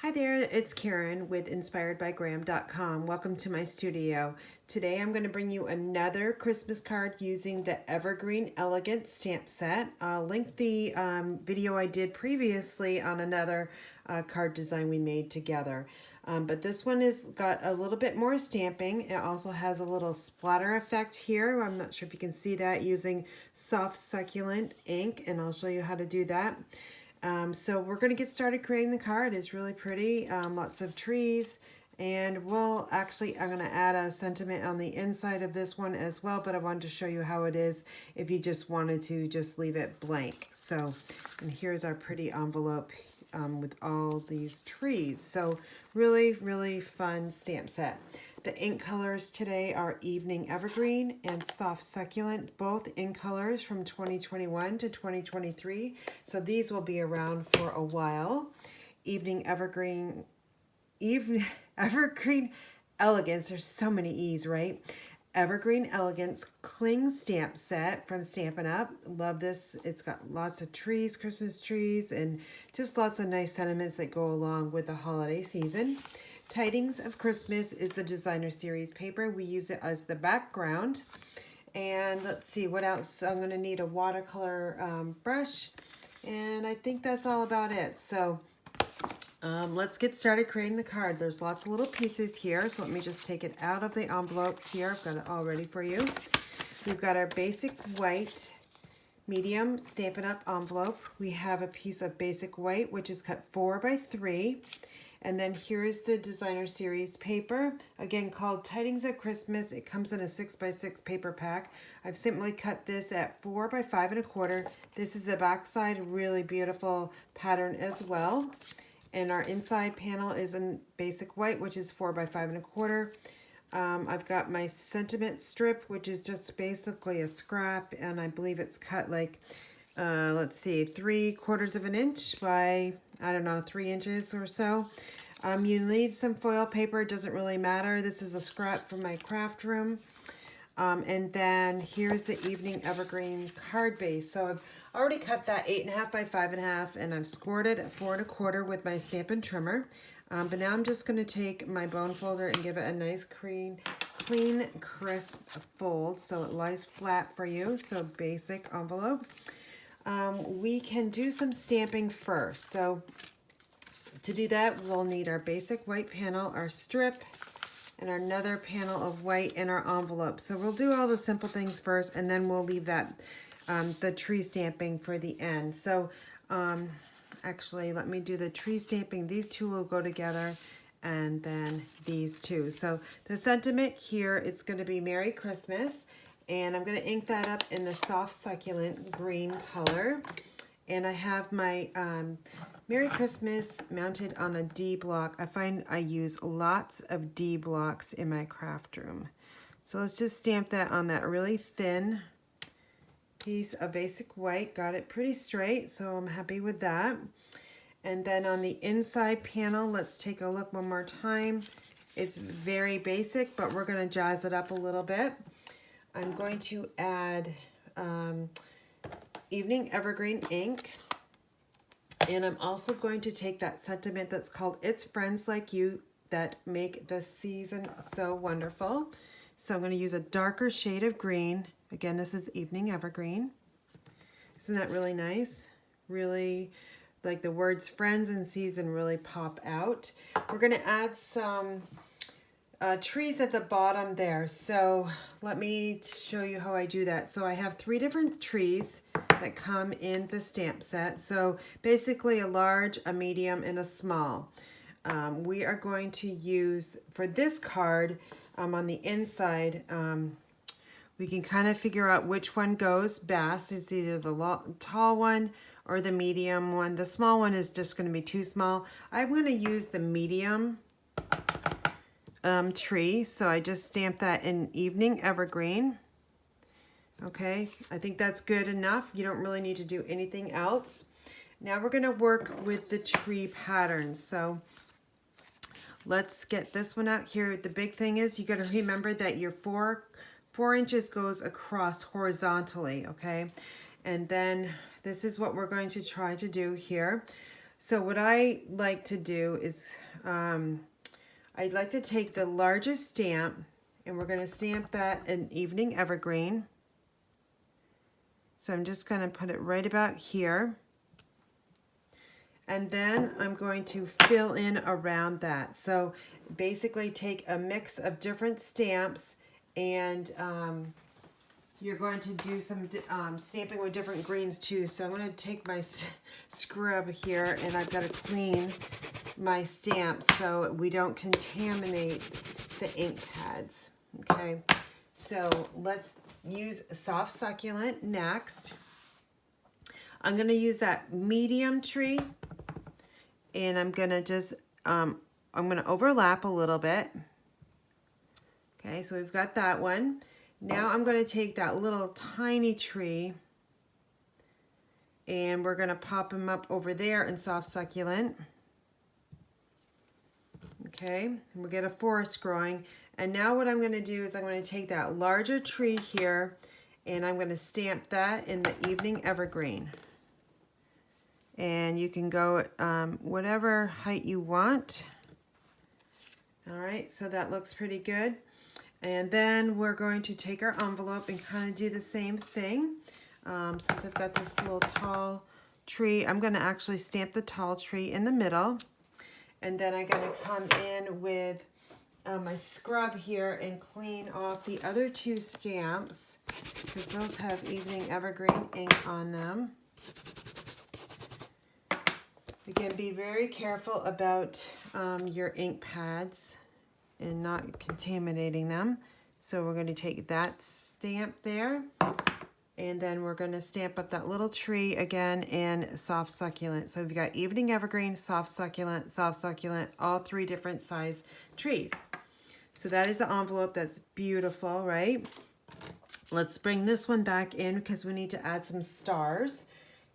Hi there, it's Karen with inspiredbygraham.com. Welcome to my studio. Today I'm going to bring you another Christmas card using the Evergreen Elegance stamp set. I'll link the video I did previously on another card design we made together. But this one has got a little bit more stamping. It also has a little splatter effect here. I'm not sure if you can see that, using soft succulent ink, and I'll show you how to do that. So we're going to get started creating the card. It's really pretty, lots of trees, and I'm going to add a sentiment on the inside of this one as well, but I wanted to show you how it is if you just wanted to just leave it blank. So, and here's our pretty envelope with all these trees. So really, really fun stamp set. The ink colors today are Evening Evergreen and Soft Succulent, both in colors from 2021 to 2023. So these will be around for a while. Evergreen Elegance, there's so many E's, right? Evergreen Elegance Cling Stamp Set from Stampin' Up. Love this. It's got lots of trees, Christmas trees, and just lots of nice sentiments that go along with the holiday season. Tidings of Christmas is the designer series paper. We use it as the background. And let's see what else. So I'm going to need a watercolor brush, and I think that's all about it. So let's get started creating the card. There's lots of little pieces here, so let me just take it out of the envelope here. I've got it all ready for you. We've got our basic white medium Stampin' Up envelope. We have a piece of basic white, which is cut 4 by 3. And then here's the designer series paper, again called Tidings of Christmas. It comes in a 6 by 6 paper pack. I've simply cut this at 4 by 5 1/4. This is the back side, really beautiful pattern as well. And our inside panel is in basic white, which is 4 by 5 1/4. I've got my sentiment strip, which is just basically a scrap, and I believe it's cut like, let's see, 3/4 of an inch by, I don't know, 3 inches or so. You need some foil paper, it doesn't really matter. This is a scrap from my craft room. And then here's the Evening Evergreen card base. So I've already cut that 8 1/2 by 5 1/2, and I've scored it at 4 1/4 with my Stampin' trimmer. But now I'm just going to take my bone folder and give it a nice clean, crisp fold so it lies flat for you. So basic envelope. We can do some stamping first. So to do that, we'll need our basic white panel, our strip, and another panel of white in our envelope. So we'll do all the simple things first, and then we'll leave that the tree stamping for the end. So actually, let me do the tree stamping. These two will go together, and then these two. So the sentiment here is going to be Merry Christmas, and I'm going to ink that up in the soft succulent green color. And I have my Merry Christmas mounted on a D block. I find I use lots of D blocks in my craft room. So let's just stamp that on that really thin piece of basic white. Got it pretty straight, so I'm happy with that. And then on the inside panel, let's take a look one more time. It's very basic, but we're going to jazz it up a little bit. I'm going to add Evening Evergreen ink. And I'm also going to take that sentiment that's called It's Friends Like You That Make the Season So Wonderful. So I'm going to use a darker shade of green. Again, this is Evening Evergreen. Isn't that really nice? Really, like the words friends and season really pop out. We're going to add some trees at the bottom there. So let me show you how I do that. So I have 3 different trees that come in the stamp set. So basically a large, a medium, and a small. We are going to use, for this card, on the inside, we can kind of figure out which one goes best. It's either the tall one or the medium one. The small one is just going to be too small. I'm going to use the medium tree. So I just stamped that in Evening Evergreen. Okay, I think that's good enough. You don't really need to do anything else. Now we're going to work with the tree patterns. So let's get this one out here. The big thing is you got to remember that your 4 inches goes across horizontally, okay? And then this is what we're going to try to do here. So what I like to do is I'd like to take the largest stamp, and we're going to stamp that in Evening Evergreen. So I'm just going to put it right about here. And then I'm going to fill in around that. So basically take a mix of different stamps, and you're going to do some stamping with different greens too. So I'm going to take my scrub here, and I've got to clean my stamps so we don't contaminate the ink pads. Okay, so let's use Soft Succulent next. I'm going to use that medium tree, and I'm going to just, I'm going to overlap a little bit. Okay, so we've got that one. Now I'm going to take that little tiny tree, and we're going to pop him up over there in Soft Succulent. Okay, and we'll get a forest growing. And now what I'm going to do is I'm going to take that larger tree here, and I'm going to stamp that in the Evening Evergreen. And you can go whatever height you want. All right, so that looks pretty good. And then we're going to take our envelope and kind of do the same thing. Since I've got this little tall tree, I'm going to actually stamp the tall tree in the middle. And then I'm going to come in with my scrub here and clean off the other two stamps, because those have Evening Evergreen ink on them. Again, be very careful about your ink pads and not contaminating them. So we're going to take that stamp there, and then we're going to stamp up that little tree again in Soft Succulent. So we've got Evening Evergreen, Soft Succulent, all three different size trees. So that is the envelope. That's beautiful, right? Let's bring this one back in because we need to add some stars.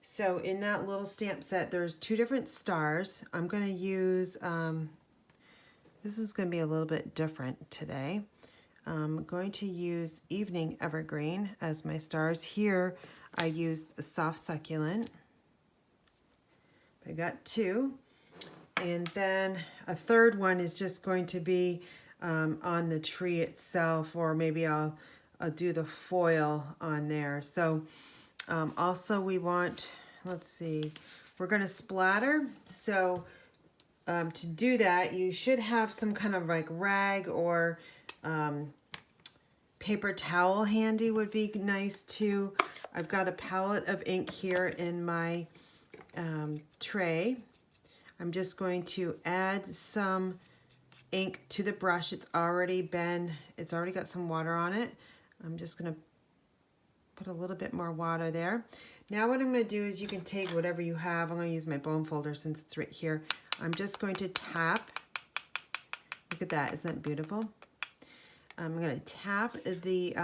So in that little stamp set, there's two different stars. I'm going to use, this is going to be a little bit different today. I'm going to use Evening Evergreen as my stars. Here I used a Soft Succulent. I got two. And then a third one is just going to be on the tree itself, or maybe I'll do the foil on there. So also we want, let's see, we're going to splatter. So to do that, you should have some kind of like rag or paper towel handy would be nice too. I've got a palette of ink here in my tray. I'm just going to add some ink to the brush. It's already got some water on it. I'm just going to put a little bit more water there. Now what I'm going to do is, you can take whatever you have. I'm going to use my bone folder since it's right here. I'm just going to tap. Look at that. Isn't that beautiful? I'm going to tap the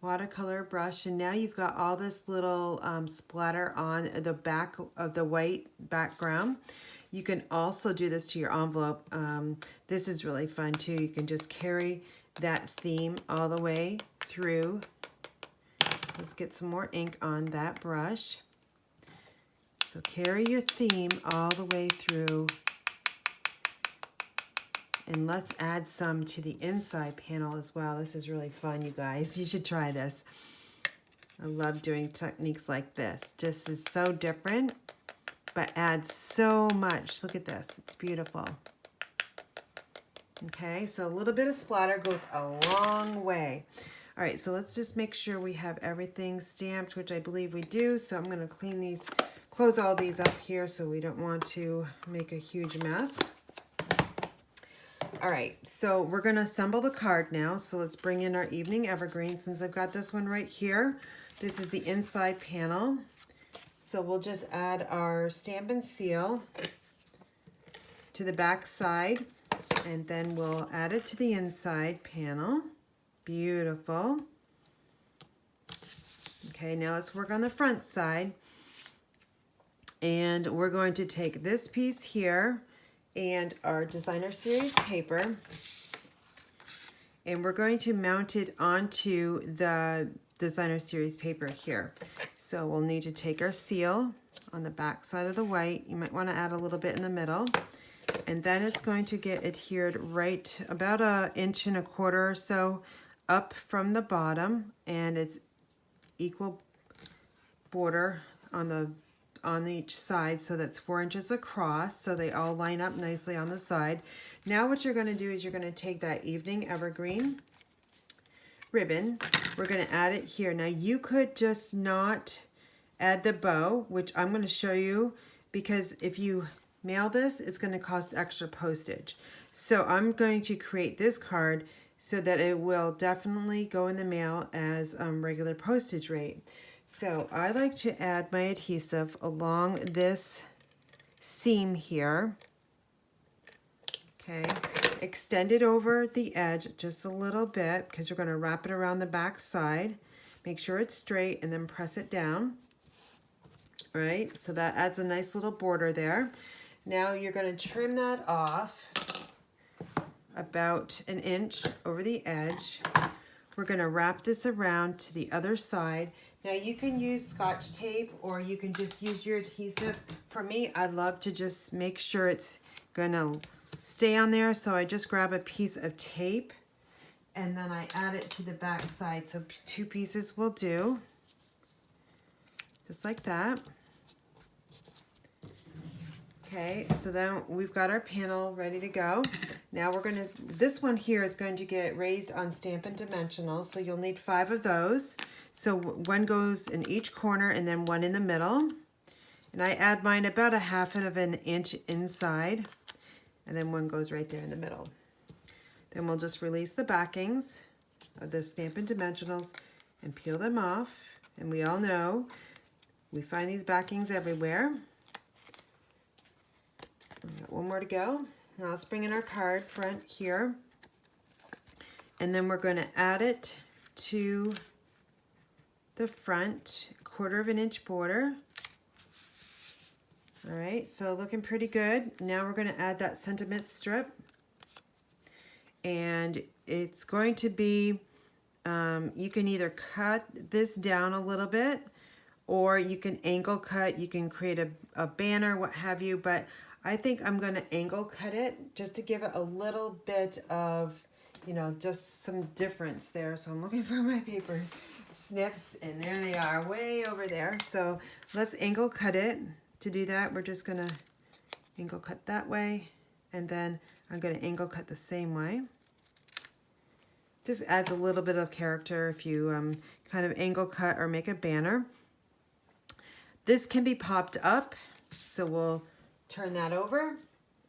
watercolor brush, and now you've got all this little splatter on the back of the white background. You can also do this to your envelope. This is really fun too. You can just carry that theme all the way through. Let's get some more ink on that brush. So carry your theme all the way through. And let's add some to the inside panel as well. This is really fun, you guys. You should try this. I love doing techniques like this. Just is so different, but adds so much. Look at this. It's beautiful. Okay, so a little bit of splatter goes a long way. All right, so let's just make sure we have everything stamped, which I believe we do. So I'm going to clean these, close all these up here so we don't want to make a huge mess. All right, so we're going to assemble the card now. So let's bring in our Evening Evergreen. Since I've got this one right here, this is the inside panel. So we'll just add our Stampin' seal to the back side, and then we'll add it to the inside panel. Beautiful. Okay, now let's work on the front side. And we're going to take this piece here and our Designer Series paper, and we're going to mount it onto the designer series paper here. So we'll need to take our seal on the back side of the white. You might want to add a little bit in the middle. And then it's going to get adhered right about 1.25 inches or so up from the bottom, and it's equal border on each side, so that's 4 inches across, so they all line up nicely on the side. Now what you're going to do is you're going to take that evening evergreen ribbon. We're going to add it here. Now you could just not add the bow, which I'm going to show you, because if you mail this, it's going to cost extra postage. So I'm going to create this card so that it will definitely go in the mail as regular postage rate. So I like to add my adhesive along this seam here. Okay, extend it over the edge just a little bit because you're going to wrap it around the back side. Make sure it's straight and then press it down. All right, so that adds a nice little border there. Now you're going to trim that off about 1 inch over the edge. We're going to wrap this around to the other side. Now you can use Scotch tape or you can just use your adhesive. For me, I love to just make sure it's going to stay on there, so I just grab a piece of tape and then I add it to the back side. So 2 pieces will do, just like that. Okay, so then we've got our panel ready to go. Now we're gonna, this one here is going to get raised on Stampin' Dimensionals, so you'll need 5 of those. So 1 goes in each corner and then 1 in the middle. And I add mine about 1/2 inch inside, and then 1 goes right there in the middle. Then we'll just release the backings of the Stampin' Dimensionals and peel them off. And we all know we find these backings everywhere. We've got 1 more to go. Now let's bring in our card front here. And then we're going to add it to the front 1/4 inch border. All right, so looking pretty good. Now we're going to add that sentiment strip. And it's going to be, you can either cut this down a little bit or you can angle cut. You can create a banner, what have you, but I think I'm going to angle cut it just to give it a little bit of, you know, just some difference there. So I'm looking for my paper snips, and there they are, way over there. So let's angle cut it. To do that, we're just going to angle cut that way, and then I'm going to angle cut the same way. Just adds a little bit of character if you kind of angle cut or make a banner. This can be popped up, so we'll turn that over,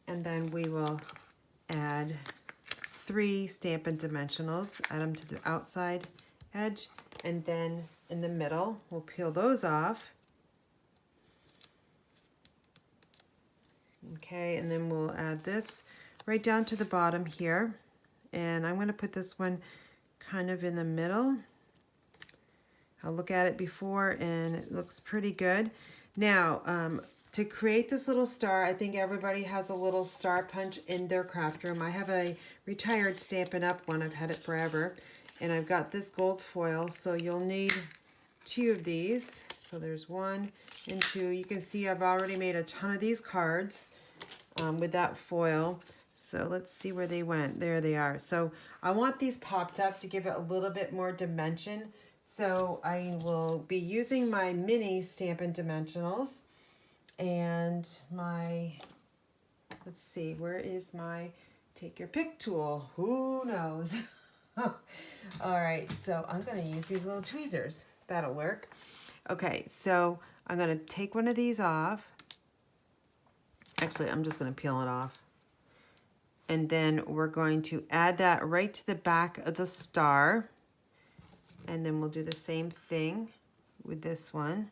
and then we will add 3 Stampin' Dimensionals, add them to the outside edge, and then in the middle, we'll peel those off. Okay, and then we'll add this right down to the bottom here, and I'm going to put this one kind of in the middle. I'll look at it before, and it looks pretty good. Now, to create this little star, I think everybody has a little star punch in their craft room. I have a retired Stampin' Up! One. I've had it forever. And I've got this gold foil, so you'll need 2 of these. So there's 1 and 2. You can see I've already made a ton of these cards with that foil. So let's see where they went. There they are. So I want these popped up to give it a little bit more dimension. So I will be using my mini Stampin' Dimensionals. And my, let's see, where is my take your pick tool? Who knows? All right, so I'm going to use these little tweezers. That'll work. Okay, so I'm going to take one of these off. Actually, I'm just going to peel it off. And then we're going to add that right to the back of the star. And then we'll do the same thing with this one.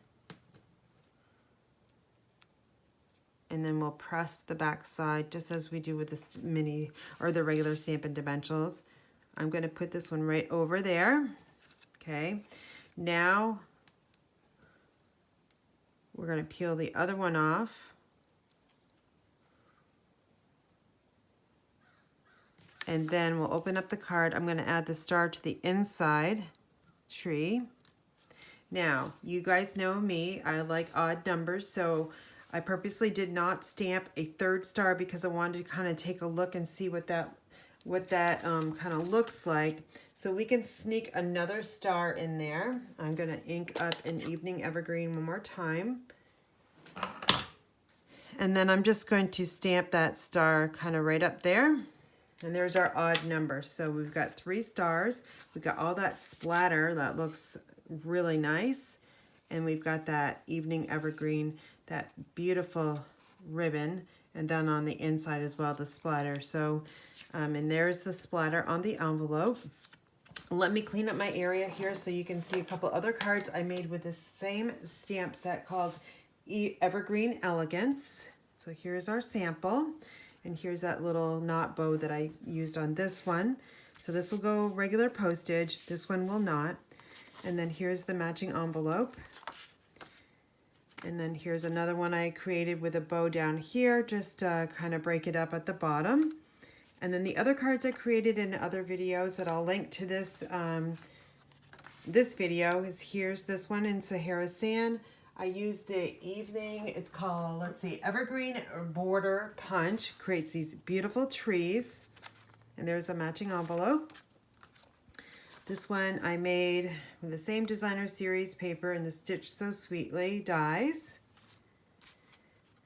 And then we'll press the back side just as we do with this mini or the regular Stampin' Dimensionals. I'm going to put this one right over there. Okay, now we're going to peel the other one off. And then we'll open up the card. I'm going to add the star to the inside tree. Now, you guys know me, I like odd numbers, so I purposely did not stamp a third star because I wanted to kind of take a look and see what that kind of looks like. So we can sneak another star in there. I'm going to ink up an Evening Evergreen one more time. And then I'm just going to stamp that star kind of right up there. And there's our odd number. So we've got 3 stars. We've got all that splatter that looks really nice. And we've got that Evening Evergreen, that beautiful ribbon. And then on the inside as well, the splatter. So, and there's the splatter on the envelope. Let me clean up my area here so you can see a couple other cards I made with this same stamp set called Evergreen Elegance. So here's our sample, and here's that little knot bow that I used on this one. So this will go regular postage, this one will not. And then here's the matching envelope. And then here's another one I created with a bow down here, just to kind of break it up at the bottom. And then the other cards I created in other videos that I'll link to this this video is here's this one in Sahara Sand. I used the evening, it's called, let's see, Evergreen Border Punch. Creates these beautiful trees. And there's a matching envelope. This one I made with the same designer series paper and the Stitch So Sweetly dies.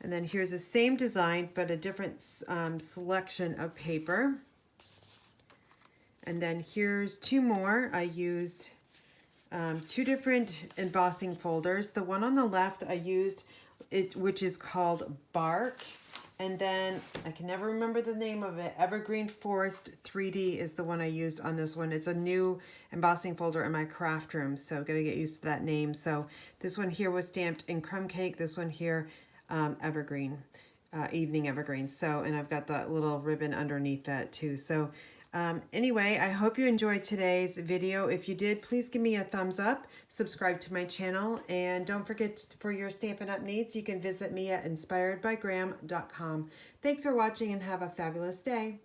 And then here's the same design, but a different selection of paper. And then here's 2 more. I used 2 different embossing folders. The one on the left I used, which is called Bark. And then, I can never remember the name of it, Evergreen Forest 3D is the one I used on this one. It's a new embossing folder in my craft room, so I've got to get used to that name. So this one here was stamped in Crumb Cake. This one here, Evergreen, Evening Evergreen. So, and I've got that little ribbon underneath that too. So anyway, I hope you enjoyed today's video. If you did, please give me a thumbs up, subscribe to my channel, and don't forget for your Stampin' Up! Needs, you can visit me at inspiredbygram.com. Thanks for watching and have a fabulous day.